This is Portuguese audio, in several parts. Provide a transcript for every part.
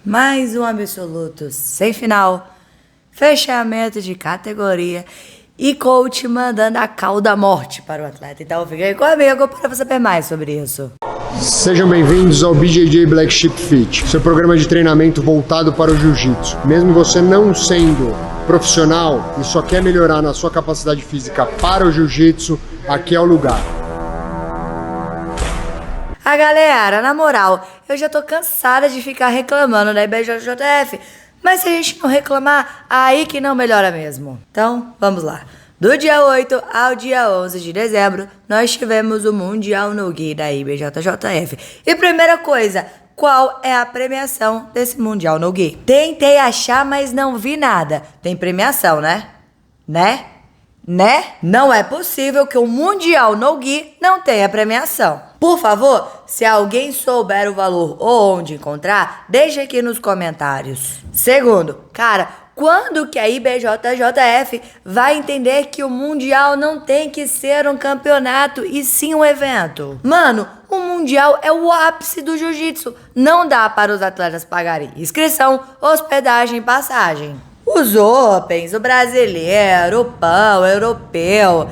Mais um absoluto sem final, fechamento de categoria e coach mandando a cauda morte para o atleta. Então fica aí comigo para você saber mais sobre isso. Sejam bem-vindos ao BJJ Black Sheep Fit, seu programa de treinamento voltado para o jiu-jitsu. Mesmo você não sendo profissional e só quer melhorar na sua capacidade física para o jiu-jitsu, aqui é o lugar. A galera, na moral, eu já tô cansada de ficar reclamando da IBJJF, mas se a gente não reclamar, aí que não melhora mesmo. Então, vamos lá. Do dia 8 ao dia 11 de dezembro, nós tivemos o Mundial No-Gi da IBJJF. E primeira coisa, qual é a premiação desse Mundial No-Gi? Tentei achar, mas não vi nada. Tem premiação, né? Né? Não é possível que o Mundial No-Gi não tenha premiação. Por favor, se alguém souber o valor ou onde encontrar, deixa aqui nos comentários. Segundo, cara, quando que a IBJJF vai entender que o Mundial não tem que ser um campeonato e sim um evento? Mano, o Mundial é o ápice do jiu-jitsu. Não dá para os atletas pagarem inscrição, hospedagem e passagem. Os Opens, o brasileiro, o PAN, o europeu,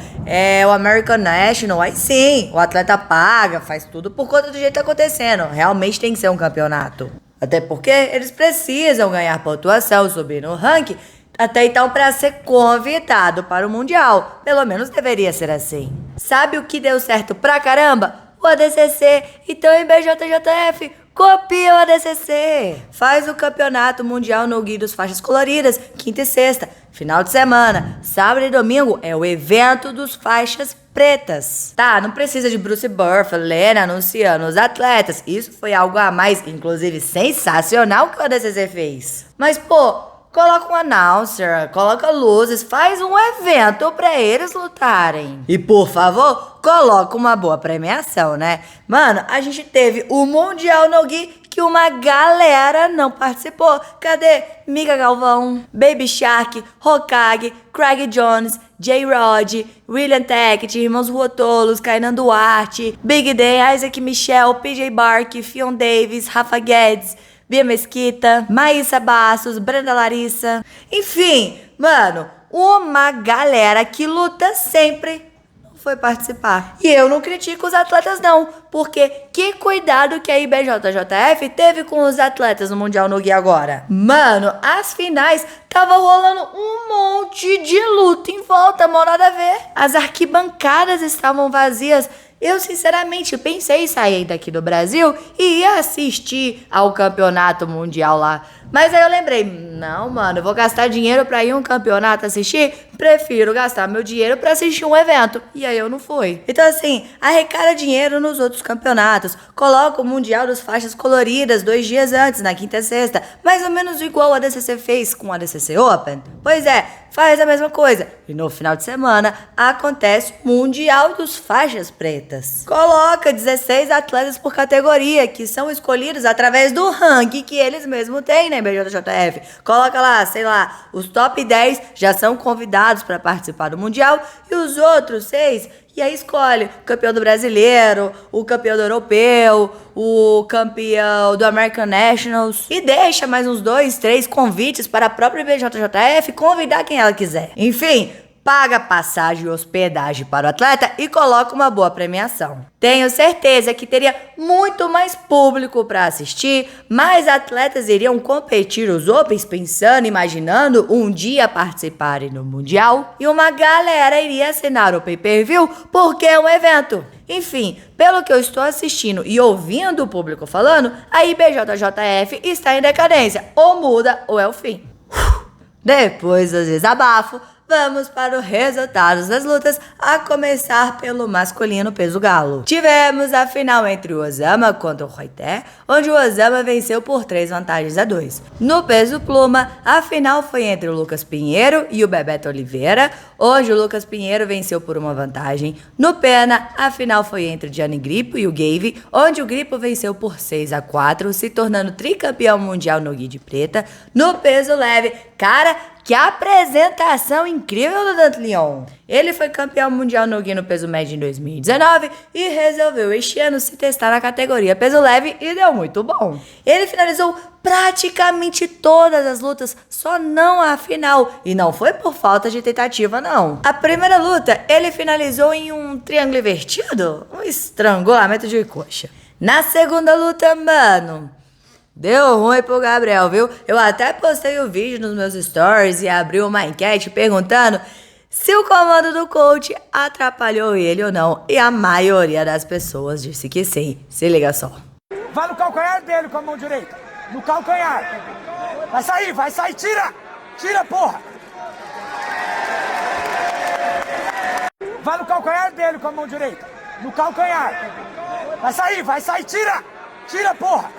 o American National, aí sim, o atleta paga, faz tudo por conta do jeito que tá acontecendo. Realmente tem que ser um campeonato. Até porque eles precisam ganhar pontuação, subir no ranking, até então para ser convidado para o Mundial. Pelo menos deveria ser assim. Sabe o que deu certo pra caramba? O ADCC. Então em BJJF, copia o ADCC. Faz o campeonato mundial no-gi dos faixas coloridas, quinta e sexta. Final de semana, sábado e domingo é o evento dos faixas pretas. Tá, não precisa de Bruce Buffer, Lena anunciando os atletas. Isso foi algo a mais, inclusive sensacional que o ADCC fez. Mas pô, coloca um announcer, coloca luzes, faz um evento pra eles lutarem. E por favor, coloca uma boa premiação, né? Mano, a gente teve o Mundial No-Gi que uma galera não participou. Cadê? Mika Galvão, Baby Shark, Hokage, Craig Jones, J-Rod, William Tackett, Irmãos Ruotolos, Kainan Duarte, Big Dan, Isaac Michel, PJ Bark, Fion Davis, Rafa Guedes, Bia Mesquita, Maísa Bastos, Brenda Larissa. Enfim, mano, uma galera que luta sempre não foi participar. E eu não critico os atletas não, porque que cuidado que a IBJJF teve com os atletas no Mundial No-Gi agora. Mano, as finais tava rolando um monte de luta em volta, mal nada a ver. As arquibancadas estavam vazias. Eu, sinceramente, pensei em sair daqui do Brasil e ia assistir ao campeonato mundial lá. Mas aí eu lembrei, não, mano, eu vou gastar dinheiro pra ir a um campeonato assistir? Prefiro gastar meu dinheiro pra assistir um evento. E aí eu não fui. Então, assim, arrecada dinheiro nos outros campeonatos. Coloca o Mundial dos Faixas Coloridas 2 dias antes, na quinta e sexta. Mais ou menos igual o ADCC fez com o ADCC Open. Pois é, faz a mesma coisa. E no final de semana acontece o Mundial dos Faixas Pretas. Coloca 16 atletas por categoria, que são escolhidos através do ranking que eles mesmos têm, né, BJJF? Coloca lá, sei lá, os top 10 já são convidados para participar do Mundial e os outros 6, e aí escolhe o campeão do brasileiro, o campeão do europeu, o campeão do American Nationals e deixa mais uns 2, 3 convites para a própria BJJF convidar quem ela quiser. Enfim, paga passagem e hospedagem para o atleta e coloca uma boa premiação. Tenho certeza que teria muito mais público para assistir, mais atletas iriam competir os Opens pensando, imaginando um dia participarem no Mundial e uma galera iria assinar o pay-per-view porque é um evento. Enfim, pelo que eu estou assistindo e ouvindo o público falando, a IBJJF está em decadência. Ou muda ou é o fim. Depois dos desabafos, vamos para os resultados das lutas, a começar pelo masculino peso galo. Tivemos a final entre o Osama contra o Roiter, onde o Osama venceu por 3-2. No peso pluma, a final foi entre o Lucas Pinheiro e o Bebeto Oliveira, onde o Lucas Pinheiro venceu por uma vantagem. No pena, a final foi entre o Gianni Grippo e o Gave, onde o Grippo venceu por 6-4, se tornando tricampeão mundial no gi de preta. No peso leve, cara, Que apresentação incrível do Dante Leon! Ele foi campeão mundial no gi no peso médio em 2019 e resolveu este ano se testar na categoria peso leve e deu muito bom. Ele finalizou praticamente todas as lutas, só não a final, e não foi por falta de tentativa não. A primeira luta ele finalizou em um triângulo invertido, um estrangulamento de coxa. Na segunda luta, mano, deu ruim pro Gabriel, viu? Eu até postei o vídeo nos meus stories e abri uma enquete perguntando se o comando do coach atrapalhou ele ou não. E a maioria das pessoas disse que sim. Se liga só. Vai no calcanhar dele com a mão direita. No calcanhar. Vai sair, tira! Tira, porra! Vai no calcanhar dele com a mão direita. No calcanhar. Vai sair, tira! Tira, porra!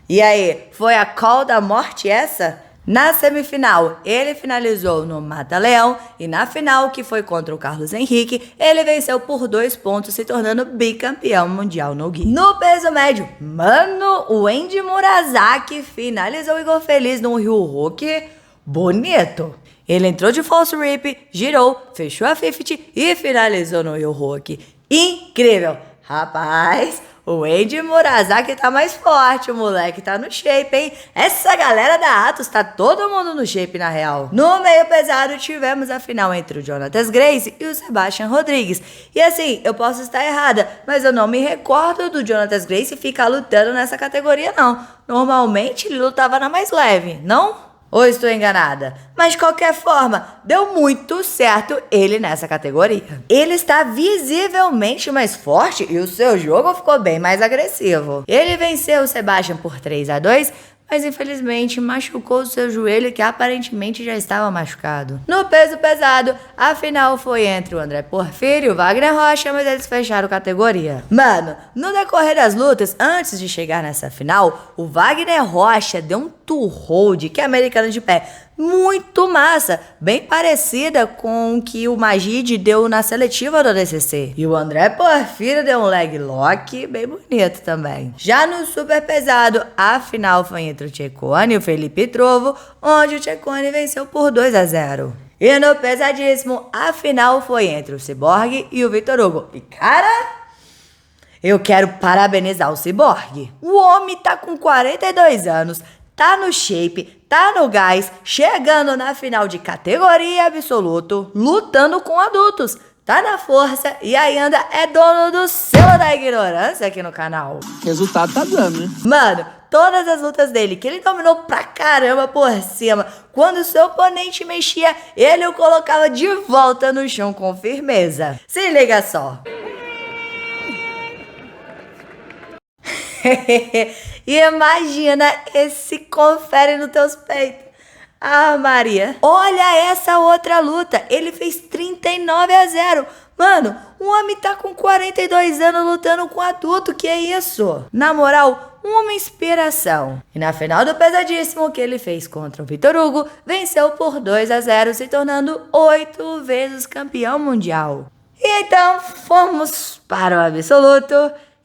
E aí, foi a call da morte essa? Na semifinal, ele finalizou no Mata-Leão e na final, que foi contra o Carlos Henrique, ele venceu por 2 pontos, se tornando bicampeão mundial no gi. No peso médio, mano, o Andy Murasaki finalizou o Igor Feliz no Ryu Hook bonito. Ele entrou de false rip, girou, fechou a 50 e finalizou no Ryu Hook. Incrível! Rapaz, o Andy Murasaki tá mais forte, o moleque tá no shape, hein? Essa galera da Atos tá todo mundo no shape, na real. No meio pesado, tivemos a final entre o Jonathan Gracie e o Sebastian Rodrigues. E assim, eu posso estar errada, mas eu não me recordo do Jonathan Gracie ficar lutando nessa categoria, não. Normalmente, ele lutava na mais leve, não? Ou estou enganada? Mas de qualquer forma, deu muito certo ele nessa categoria. Ele está visivelmente mais forte e o seu jogo ficou bem mais agressivo. Ele venceu o Sebastian por 3-2, mas infelizmente machucou o seu joelho que aparentemente já estava machucado. No peso pesado, a final foi entre o André Porfírio e o Wagner Rocha, mas eles fecharam categoria. Mano, no decorrer das lutas, antes de chegar nessa final, o Wagner Rocha deu um two hold, que é americano de pé, muito massa, bem parecida com o que o Magid deu na seletiva do ADCC. E o André Porfírio deu um leg lock bem bonito também. Já no super pesado, a final foi entre o Cecconi e o Felipe Trovo, onde o Cecconi venceu por 2-0. E no pesadíssimo, a final foi entre o Cyborg e o Vitor Hugo. E cara, eu quero parabenizar o Cyborg. O homem tá com 42 anos, tá no shape, tá no gás, chegando na final de categoria absoluto, lutando com adultos, tá na força e ainda é dono do selo da ignorância aqui no canal. Resultado tá dando, né? Mano, todas as lutas dele, que ele dominou pra caramba por cima, quando seu oponente mexia, ele o colocava de volta no chão com firmeza. Se liga só. E imagina esse confere nos teus peitos. Ah, Maria. Olha essa outra luta. Ele fez 39-0. Mano, o homem tá com 42 anos lutando com adulto. Que é isso? Na moral, uma inspiração. E na final do pesadíssimo que ele fez contra o Vitor Hugo, venceu por 2-0, se tornando 8 vezes campeão mundial. E então, fomos para o absoluto.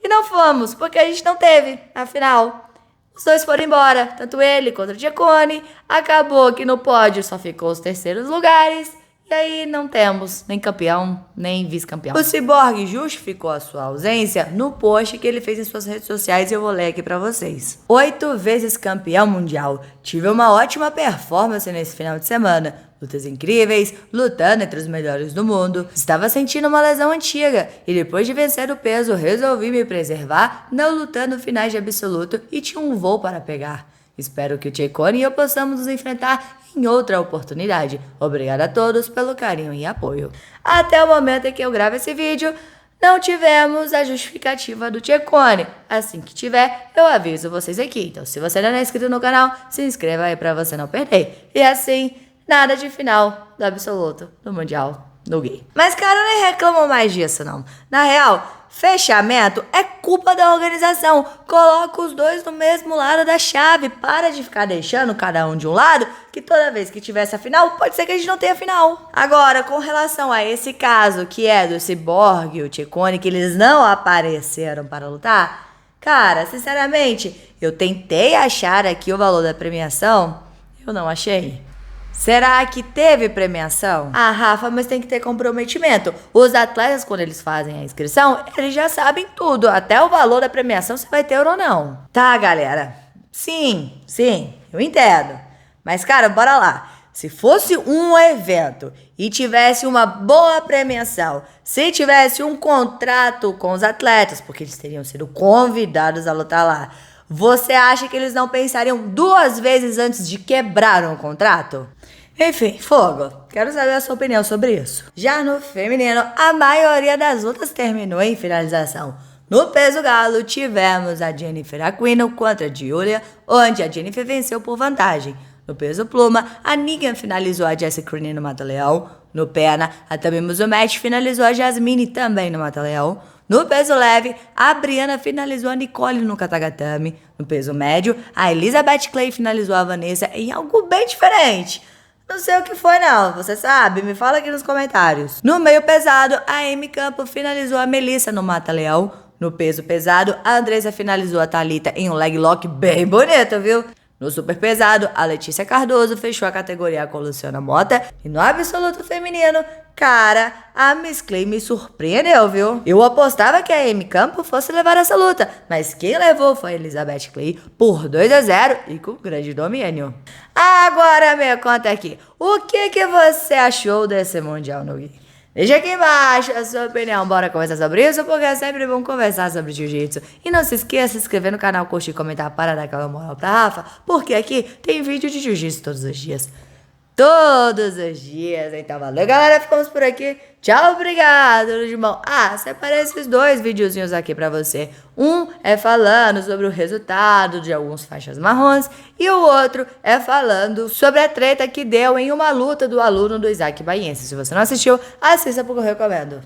E não fomos, porque a gente não teve, afinal. Os dois foram embora, tanto ele quanto o Cecconi. Acabou que no pódio só ficou os terceiros lugares. E aí não temos nem campeão, nem vice-campeão. O Cyborg justificou a sua ausência no post que ele fez em suas redes sociais e eu vou ler aqui pra vocês. 8 vezes campeão mundial. Tive uma ótima performance nesse final de semana. Lutas incríveis, lutando entre os melhores do mundo. Estava sentindo uma lesão antiga e depois de vencer o peso, resolvi me preservar, não lutando finais de absoluto e tinha um voo para pegar. Espero que o Cecconi e eu possamos nos enfrentar em outra oportunidade. Obrigada a todos pelo carinho e apoio. Até o momento em que eu gravo esse vídeo, não tivemos a justificativa do Cecconi. Assim que tiver, eu aviso vocês aqui. Então, se você ainda não é inscrito no canal, se inscreva aí pra você não perder. E assim, nada de final do absoluto, do mundial, do gay. Mas, cara, nem reclamam mais disso, não. Na real, fechamento é culpa da organização. Coloca os dois no mesmo lado da chave. Para de ficar deixando cada um de um lado, que toda vez que tiver essa final, pode ser que a gente não tenha final. Agora, com relação a esse caso, que é do Cyborg e o Cecconi, que eles não apareceram para lutar, cara, sinceramente, eu tentei achar aqui o valor da premiação, eu não achei. Será que teve premiação? Ah, Rafa, mas tem que ter comprometimento. Os atletas, quando eles fazem a inscrição, eles já sabem tudo. Até o valor da premiação, se vai ter ou não. Tá, galera. Sim, eu entendo. Mas, cara, bora lá. Se fosse um evento e tivesse uma boa premiação, se tivesse um contrato com os atletas, porque eles teriam sido convidados a lutar lá, você acha que eles não pensariam 2 vezes antes de quebrar um contrato? Enfim, Fogo, quero saber a sua opinião sobre isso. Já no feminino, a maioria das lutas terminou em finalização. No peso galo, tivemos a Jennifer Aquino contra a Giulia, onde a Jennifer venceu por vantagem. No peso pluma, a Negan finalizou a Jessie Crane no Mata-Leão. No pena, a Tammy Musumet finalizou a Jasmine também no Mata-Leão. No peso leve, a Brianna finalizou a Nicole no Katagatame. No peso médio, a Elizabeth Clay finalizou a Vanessa em algo bem diferente. Não sei o que foi não, você sabe? Me fala aqui nos comentários. No meio pesado, a Amy Campo finalizou a Melissa no Mata-Leão. No peso pesado, a Andressa finalizou a Thalita em um leg lock bem bonito, viu? No super pesado, a Letícia Cardoso fechou a categoria com a Luciana Mota. E no absoluto feminino, cara, a Miss Clay me surpreendeu, viu? Eu apostava que a Amy Campo fosse levar essa luta, mas quem levou foi a Elizabeth Clay por 2-0 e com grande domínio. Agora me conta aqui, o que você achou desse Mundial no Gui? Deixa aqui embaixo a sua opinião, bora conversar sobre isso, porque é sempre bom conversar sobre jiu-jitsu. E não se esqueça de se inscrever no canal, curtir e comentar para dar aquela moral pra Rafa, porque aqui tem vídeo de jiu-jitsu todos os dias. Todos os dias, então valeu galera, ficamos por aqui. Tchau, obrigado, irmão. Separei esses 2 videozinhos aqui pra você. Um é falando sobre o resultado de alguns faixas marrons e o outro é falando sobre a treta que deu em uma luta do aluno do Isaac Baiense. Se você não assistiu, assista porque eu recomendo.